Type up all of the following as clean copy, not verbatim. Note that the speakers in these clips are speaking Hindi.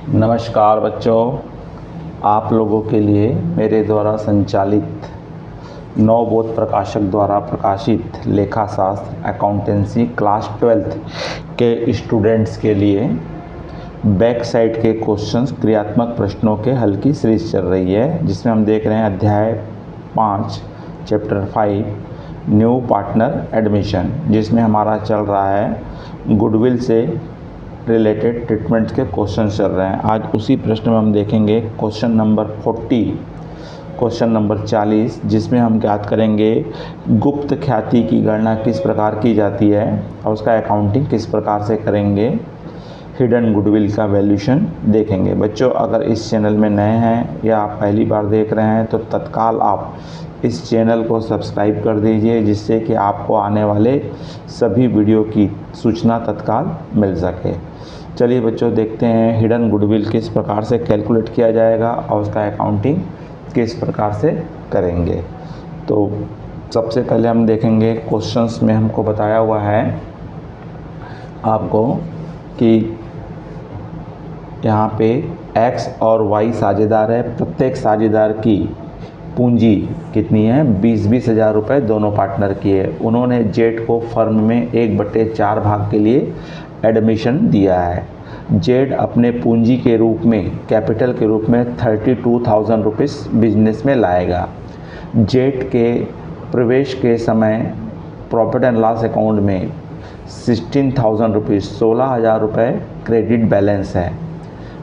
नमस्कार बच्चों, आप लोगों के लिए मेरे द्वारा संचालित नवबोध प्रकाशक द्वारा प्रकाशित लेखाशास्त्र अकाउंटेंसी क्लास 12th के स्टूडेंट्स के लिए बैक साइड के क्वेश्चंस क्रियात्मक प्रश्नों के हल की सीरीज चल रही है, जिसमें हम देख रहे हैं अध्याय 5 चैप्टर 5 न्यू पार्टनर एडमिशन, जिसमें हमारा चल रहा है गुडविल से रिलेटेड ट्रीटमेंट के क्वेश्चन चल रहे हैं। आज उसी प्रश्न में हम देखेंगे क्वेश्चन नंबर 40, क्वेश्चन नंबर 40, जिसमें हम ज्ञात करेंगे गुप्त ख्याति की गणना किस प्रकार की जाती है और उसका अकाउंटिंग किस प्रकार से करेंगे। हिडन गुडविल का वैल्यूएशन देखेंगे। बच्चों, अगर इस चैनल में नए हैं या आप पहली बार देख रहे हैं तो तत्काल आप इस चैनल को सब्सक्राइब कर दीजिए, जिससे कि आपको आने वाले सभी वीडियो की सूचना तत्काल मिल सके। चलिए बच्चों, देखते हैं हिडन गुडविल किस प्रकार से कैलकुलेट किया जाएगा और उसका अकाउंटिंग किस प्रकार से करेंगे। तो सबसे पहले हम देखेंगे क्वेश्चंस में हमको बताया हुआ है आपको कि यहाँ पे x और y साझेदार है। प्रत्येक साझेदार की पूंजी कितनी है? 20-20 हज़ार रुपये दोनों पार्टनर की है। उन्होंने जेड को फर्म में 1/4 भाग के लिए एडमिशन दिया है। जेड अपने पूंजी के रूप में, कैपिटल के रूप में 32,000 रुपीज़ बिजनेस में लाएगा। जेड के प्रवेश के समय प्रॉफिट एंड लॉस अकाउंट में 16,000 रुपीज़ 16,000 रुपये क्रेडिट बैलेंस है।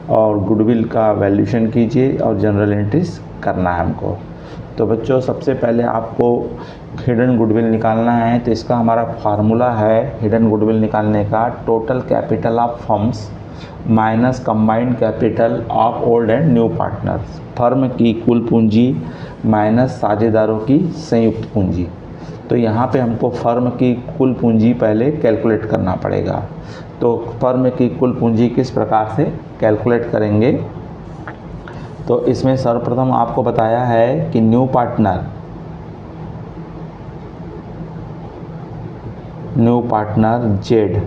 और गुडविल का वैल्यूएशन कीजिए और जनरल एंट्रीज करना है हमको। तो बच्चों, सबसे पहले आपको हिडन गुडविल निकालना है। तो इसका हमारा फार्मूला है हिडन गुडविल निकालने का, total capital of firms minus combined capital of old and new partners. Firm की कुल पूंजी माइनस साझेदारों की संयुक्त पूंजी। तो यहाँ पे हमको फर्म की कुल पूंजी पहले कैलकुलेट करना पड़ेगा। तो फर्म की कुल पूंजी किस प्रकार से कैलकुलेट करेंगे? तो इसमें सर्वप्रथम आपको बताया है कि न्यू पार्टनर जेड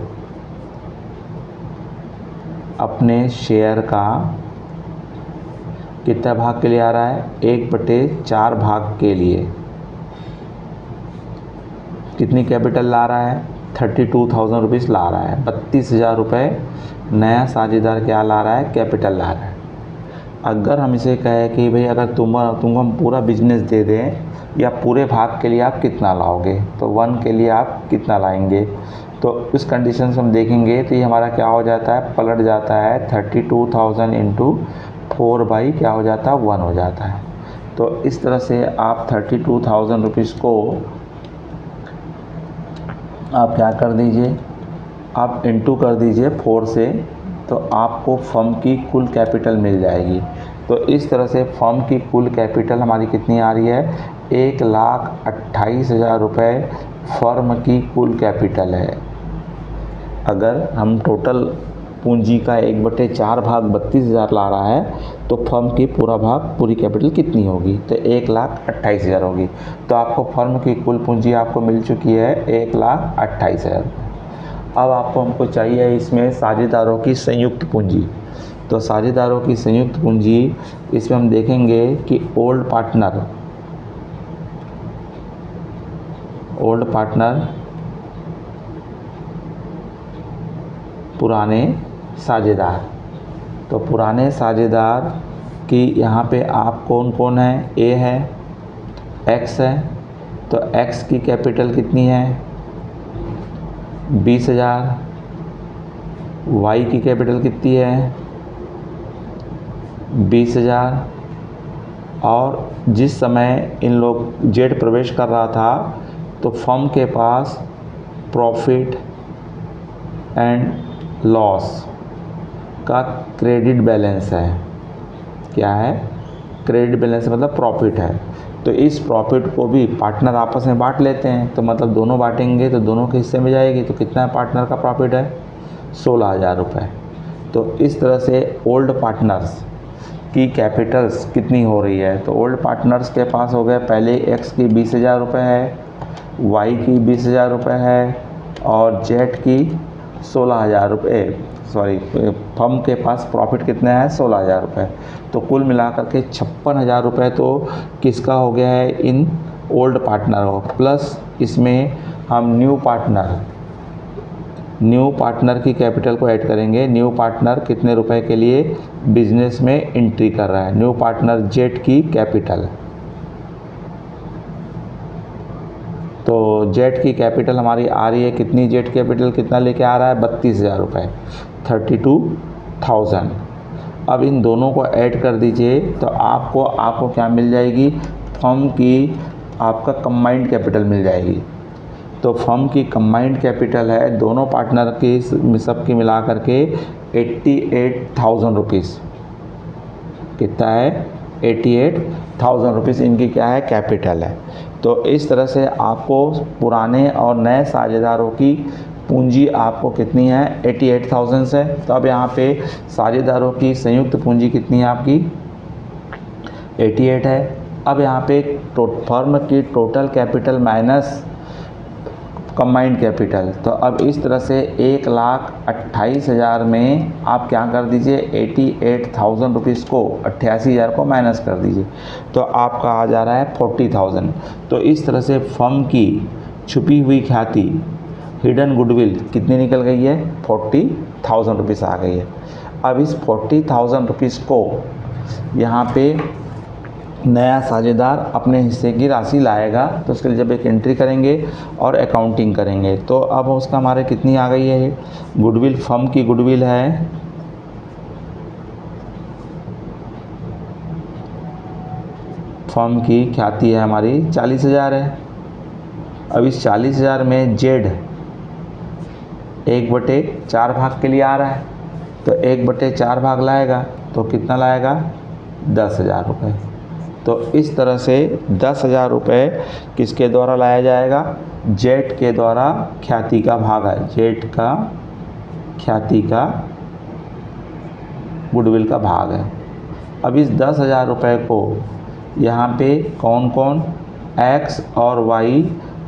अपने शेयर का कितना भाग के लिए आ रहा है? 1/4 भाग के लिए कितनी कैपिटल ला रहा है? 32,000 रुपीज़ ला रहा है। 32,000 रुपये नया साझेदार क्या ला रहा है? कैपिटल ला रहा है। अगर हम इसे कहें कि भाई अगर तुमको हम पूरा बिजनेस दे दें या पूरे भाग के लिए आप कितना लाओगे, तो 1 के लिए आप कितना लाएंगे? तो इस कंडीशन से हम देखेंगे तो ये हमारा क्या हो जाता है? पलट जाता है 32,000 इंटू 4 क्या हो जाता है? 1 हो जाता है। तो इस तरह से आप 32,000 रुपीज़ को आप क्या कर दीजिए, आप इंटू कर दीजिए 4 से, तो आपको फर्म की कुल कैपिटल मिल जाएगी। तो इस तरह से फर्म की कुल कैपिटल हमारी कितनी आ रही है? 1,28,000 रुपये फर्म की कुल कैपिटल है। अगर हम टोटल पूंजी का 1/4 भाग 32,000 ला रहा है, तो फर्म की पूरी कैपिटल कितनी होगी? तो 1,28,000 होगी। तो आपको फर्म की कुल पूंजी आपको मिल चुकी है 1,28,000। अब आपको हमको चाहिए इसमें साझेदारों की संयुक्त पूंजी। तो साझेदारों की संयुक्त पूंजी, इसमें हम देखेंगे कि ओल्ड पार्टनर पुराने साझेदार। तो पुराने साझेदार की यहाँ पे आप कौन कौन है? ए है, एक्स है। तो एक्स की कैपिटल कितनी है? 20,000। वाई की कैपिटल कितनी है? 20,000। और जिस समय इन लोग जेड प्रवेश कर रहा था, तो फर्म के पास प्रॉफिट एंड लॉस का क्रेडिट बैलेंस है। क्या है? क्रेडिट बैलेंस मतलब प्रॉफिट है। तो इस प्रॉफिट को भी पार्टनर आपस में बांट लेते हैं। तो मतलब दोनों बांटेंगे तो दोनों के हिस्से में जाएगी। तो कितना पार्टनर का प्रॉफिट है? 16,000 रुपये। तो इस तरह से ओल्ड पार्टनर्स की कैपिटल्स कितनी हो रही है? तो ओल्ड पार्टनर्स के पास हो गए, पहले एक्स की 20,000 रुपये है, वाई की 20,000 रुपये है और जेड की 16,000 रुपये सॉरी फर्म के पास प्रॉफिट कितना है 16,000 रुपये। तो कुल मिलाकर के 56,000 रुपये तो किसका हो गया है, इन ओल्ड पार्टनर हो, प्लस इसमें हम न्यू पार्टनर की कैपिटल को ऐड करेंगे। न्यू पार्टनर कितने रुपए के लिए बिजनेस में एंट्री कर रहा है, न्यू पार्टनर जेड की कैपिटल। तो जेड की कैपिटल हमारी आ रही है कितनी, जेड कैपिटल कितना लेके आ रहा है 32,000 रुपये, 32,000। अब इन दोनों को ऐड कर दीजिए तो आपको क्या मिल जाएगी, फर्म की आपका कंबाइंड कैपिटल मिल जाएगी। तो फर्म की कंबाइंड कैपिटल है दोनों पार्टनर की सबकी मिला करके 88,000 रुपीज़। कितना है 88,000 रुपीज़ इनकी क्या है, कैपिटल है। तो इस तरह से आपको पुराने और नए साझेदारों की पूंजी आपको कितनी है 88,000 से। तो अब यहाँ पे साझेदारों की संयुक्त पूंजी कितनी है आपकी 88 है। अब यहाँ पे फर्म की total capital minus combined capital. तो अब इस तरह से 1,28,000 में आप क्या कर दीजिए 88,000 रुपीज़ को 88,000 को माइनस कर दीजिए तो आपका आ जा रहा है 40,000। तो इस तरह से फर्म की छुपी हुई ख्याति हिडन गुडविल कितनी निकल गई है 40,000 रुपीज़ आ गई है। अब इस 40,000 रुपीज़ को यहाँ पे नया साझेदार अपने हिस्से की राशि लाएगा तो उसके लिए जब एक एंट्री करेंगे और अकाउंटिंग करेंगे तो अब उसका हमारे कितनी आ गई है गुडविल। फर्म की गुडविल है फर्म की ख्याति है हमारी 40,000 है। अब इस 40,000 में जेड 1/4 भाग के लिए आ रहा है तो 1/4 भाग लाएगा तो कितना लाएगा 10,000 रुपये। तो इस तरह से 10,000 रुपये किसके द्वारा लाया जाएगा, जेड के द्वारा ख्याति का भाग है, जेड का ख्याति का गुडविल का भाग है। अब इस 10,000 रुपये को यहाँ पे कौन कौन एक्स और वाई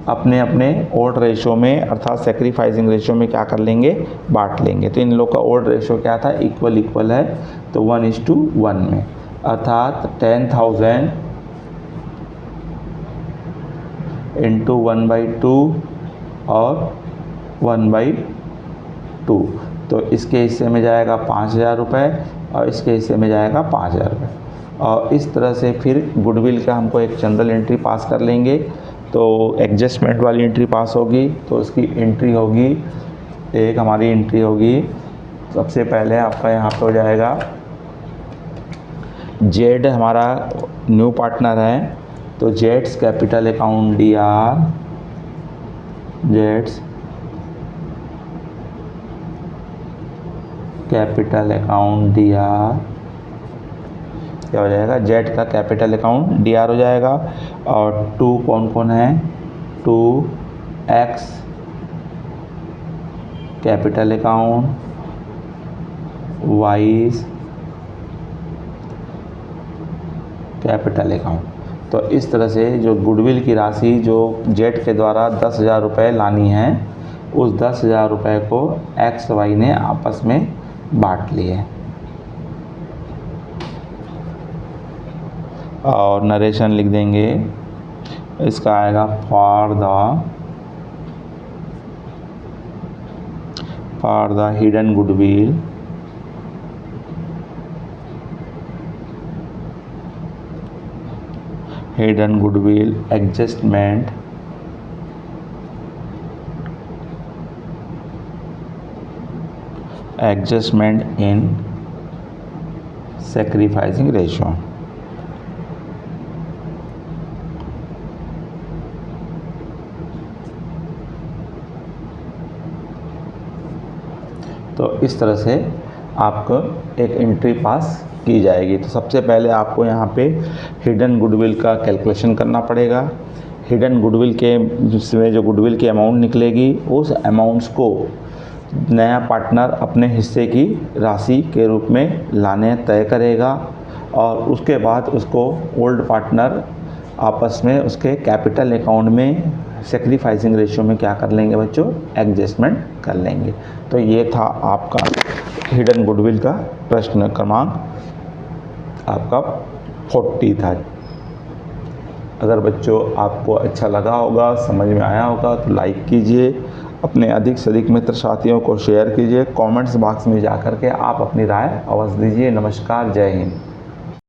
अपने अपने ओल्ड रेशो में अर्थात सेक्रीफाइसिंग रेशो में क्या कर लेंगे बांट लेंगे। तो इन लोग का ओल्ड रेशो क्या था इक्वल है तो 1:1 में अर्थात 10,000 इंटू 1/2 और 1/2। तो इसके हिस्से में जाएगा 5,000 रुपये और इसके हिस्से में जाएगा 5,000 रुपये। और इस तरह से फिर गुडविल का हमको एक जनरल एंट्री पास कर लेंगे तो एडजस्टमेंट वाली एंट्री पास होगी। तो उसकी एंट्री होगी एक हमारी एंट्री होगी सबसे पहले आपका यहाँ पे हो जाएगा जेड हमारा न्यू पार्टनर है तो Jades capital account DR, Jades capital account DR क्या हो जाएगा, जेड का कैपिटल अकाउंट DR हो जाएगा। और 2 कौन कौन है 2x capital account, y capital account. तो इस तरह से जो गुडविल की राशि जो जेड के द्वारा 10,000 रुपये लानी है उस 10,000 रुपये को एक्स वाई ने आपस में बांट लिए। और नरेशन लिख देंगे इसका आएगा for the hidden goodwill adjustment in sacrificing ratio. तो इस तरह से आपको एक एंट्री पास की जाएगी। तो सबसे पहले आपको यहाँ पे हिडन गुडविल का कैलकुलेशन करना पड़ेगा। हिडन गुडविल के जिसमें जो गुडविल की अमाउंट निकलेगी उस अमाउंट्स को नया पार्टनर अपने हिस्से की राशि के रूप में लाने तय करेगा और उसके बाद उसको ओल्ड पार्टनर आपस में उसके कैपिटल अकाउंट में सेक्रीफाइसिंग रेशियो में क्या कर लेंगे बच्चों एडजस्टमेंट कर लेंगे। तो ये था आपका हिडन गुडविल का प्रश्न क्रमांक आपका 40 था। अगर बच्चों आपको अच्छा लगा होगा, समझ में आया होगा तो लाइक कीजिए, अपने अधिक से अधिक मित्र साथियों को शेयर कीजिए, कमेंट्स बॉक्स में जा कर के आप अपनी राय अवश्य दीजिए। नमस्कार, जय हिंद।